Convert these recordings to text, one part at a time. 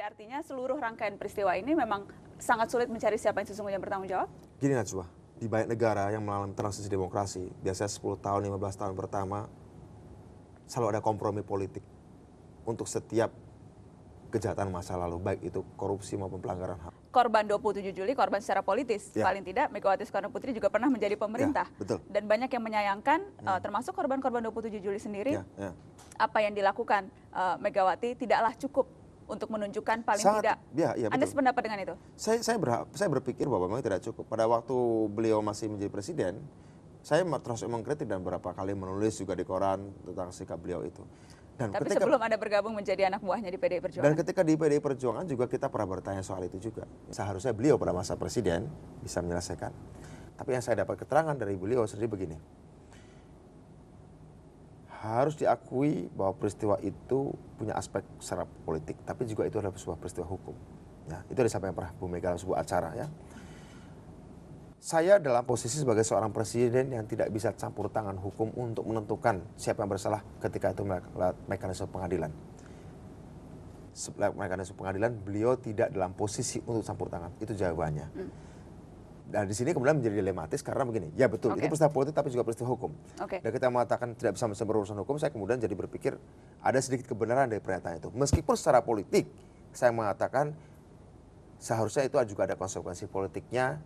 artinya seluruh rangkaian peristiwa ini memang sangat sulit mencari siapa yang sesungguhnya bertanggung jawab? Gini Najwa, di banyak negara yang mengalami transisi demokrasi, biasanya 10 tahun, 15 tahun pertama, selalu ada kompromi politik untuk setiap kejahatan masa lalu, baik itu korupsi maupun pelanggaran HAM. Korban 27 Juli, korban secara politis. Ya. Paling tidak, Megawati Soekarno Putri juga pernah menjadi pemerintah. Ya, betul. Dan banyak yang menyayangkan, termasuk korban-korban 27 Juli sendiri, apa yang dilakukan Megawati tidaklah cukup untuk menunjukkan paling tidak. Ya, Anda sependapat dengan itu? Saya berpikir bahwa memang tidak cukup. Pada waktu beliau masih menjadi presiden, saya terus mengkritik dan beberapa kali menulis juga di koran tentang sikap beliau itu. Tapi sebelum Anda bergabung menjadi anak buahnya di PDI Perjuangan. Dan ketika di PDI Perjuangan juga kita pernah bertanya soal itu juga. Seharusnya beliau pada masa presiden bisa menyelesaikan. Tapi yang saya dapat keterangan dari beliau sendiri begini. Harus diakui bahwa peristiwa itu punya aspek secara politik, tapi juga itu adalah sebuah peristiwa hukum. Ya, itu disampaikan pernah Bu Mega dalam sebuah acara ya. Saya dalam posisi sebagai seorang presiden yang tidak bisa campur tangan hukum untuk menentukan siapa yang bersalah ketika itu lewat mekanisme pengadilan. Lewat mekanisme pengadilan, beliau tidak dalam posisi untuk campur tangan. Itu jawabannya. Dan di sini kemudian menjadi dilematis karena begini, ya betul, itu peristiwa politik tapi juga peristiwa hukum. Dan kita mengatakan tidak bisa berurusan hukum, saya kemudian jadi berpikir ada sedikit kebenaran dari pernyataan itu. Meskipun secara politik, saya mengatakan seharusnya itu juga ada konsekuensi politiknya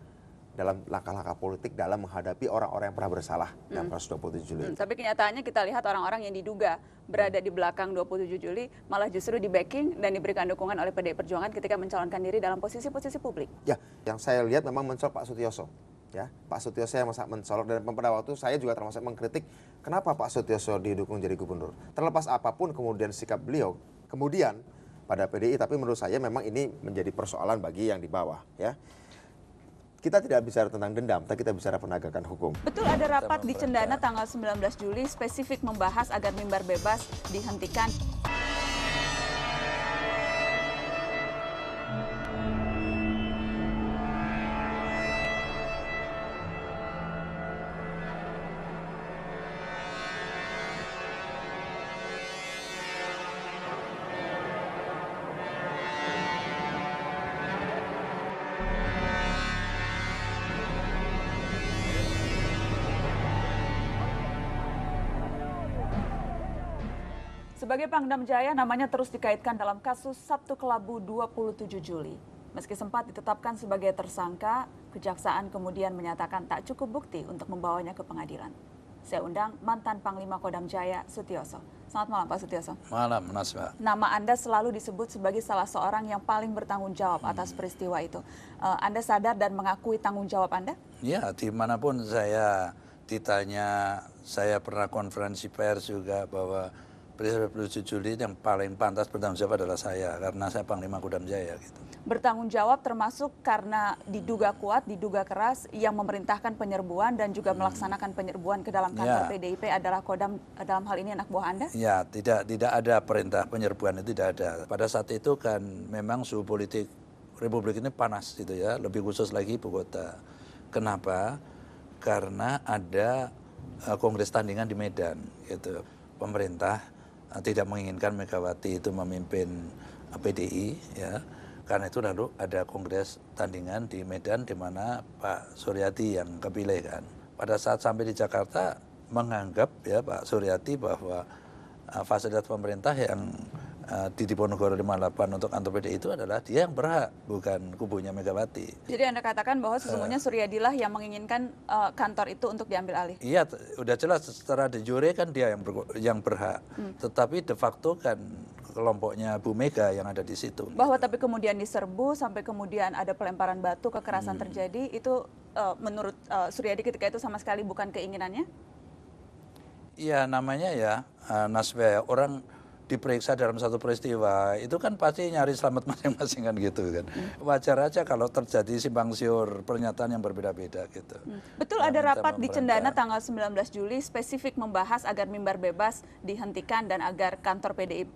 dalam langkah-langkah politik dalam menghadapi orang-orang yang pernah bersalah dalam kasus 27 Juli. Tapi kenyataannya kita lihat orang-orang yang diduga berada di belakang 27 Juli malah justru di backing dan diberikan dukungan oleh PDI Perjuangan ketika mencalonkan diri dalam posisi-posisi publik. Ya, yang saya lihat memang mencolok Pak Sutioso. Ya, Pak Sutioso yang mencolok dan pada waktu saya juga termasuk mengkritik kenapa Pak Sutioso didukung jadi gubernur. Terlepas apapun kemudian sikap beliau, kemudian pada PDI, tapi menurut saya memang ini menjadi persoalan bagi yang di bawah. Ya. Kita tidak bicara tentang dendam, tapi kita bicara penegakan hukum. Betul ada rapat di Cendana tanggal 19 Juli spesifik membahas agar mimbar bebas dihentikan. Sebagai Pangdam Jaya, namanya terus dikaitkan dalam kasus Sabtu Kelabu 27 Juli. Meski sempat ditetapkan sebagai tersangka, Kejaksaan kemudian menyatakan tak cukup bukti untuk membawanya ke pengadilan. Saya undang mantan Panglima Kodam Jaya, Sutioso. Selamat malam, Pak Sutioso. Malam, Naswa. Nama Anda selalu disebut sebagai salah seorang yang paling bertanggung jawab atas peristiwa itu. Anda sadar dan mengakui tanggung jawab Anda? Ya, dimanapun saya ditanya, saya pernah konferensi pers juga bahwa peristiwa 27 Juli yang paling pantas bertanggung jawab adalah saya, karena saya Panglima Kodam Jaya. Gitu. Bertanggung jawab termasuk karena diduga kuat, diduga keras, yang memerintahkan penyerbuan dan juga melaksanakan penyerbuan ke dalam kantor PDIP adalah Kodam, dalam hal ini anak buah Anda? Ya, tidak ada perintah penyerbuan, itu tidak ada. Pada saat itu kan memang suhu politik Republik ini panas gitu ya, lebih khusus lagi ibu kota. Kenapa? Karena ada kongres tandingan di Medan gitu. Pemerintah tidak menginginkan Megawati itu memimpin PDI ya, karena itu lalu ada kongres tandingan di Medan di mana Pak Suryadi yang kepilih kan. Pada saat sampai di Jakarta menganggap ya Pak Suryadi bahwa fasilitas pemerintah yang di Diponegoro 58 untuk kantor PDI itu adalah dia yang berhak, bukan kubunya Megawati. Jadi Anda katakan bahwa sesungguhnya Suryadilah yang menginginkan kantor itu untuk diambil alih? Iya, udah jelas secara de jure kan dia yang berhak. Tetapi de facto kan kelompoknya Bu Mega yang ada di situ. Bahwa tapi kemudian diserbu sampai kemudian ada pelemparan batu, kekerasan terjadi, itu menurut Suryadi ketika itu sama sekali bukan keinginannya? Iya, namanya ya Naswe, orang diperiksa dalam satu peristiwa itu kan pasti nyari selamat masing-masing kan gitu kan. Wajar aja kalau terjadi simpang siur pernyataan yang berbeda-beda gitu. Betul ada rapat di Cendana tanggal 19 Juli spesifik membahas agar mimbar bebas dihentikan dan agar kantor PDI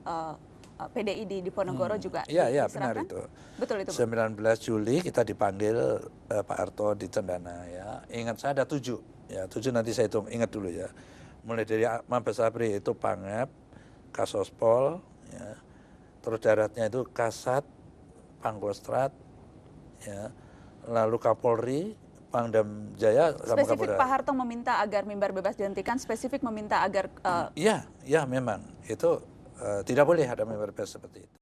di Diponegoro juga Iya benar itu. Betul itu. 19 Juli kita dipanggil Pak Harto di Cendana ya. Ingat saya ada 7 ya, 7 nanti saya hitung, ingat dulu ya. Mulai dari Mabes Polri itu Pangap, Kasospol, ya. Terus daratnya itu Kasat, Pangkostrat, ya, lalu Kapolri, Pangdam Jaya, sama Spesifik Kapolda. Pak Harto meminta agar mimbar bebas dihentikan, spesifik meminta agar Iya, memang itu tidak boleh ada mimbar bebas seperti itu.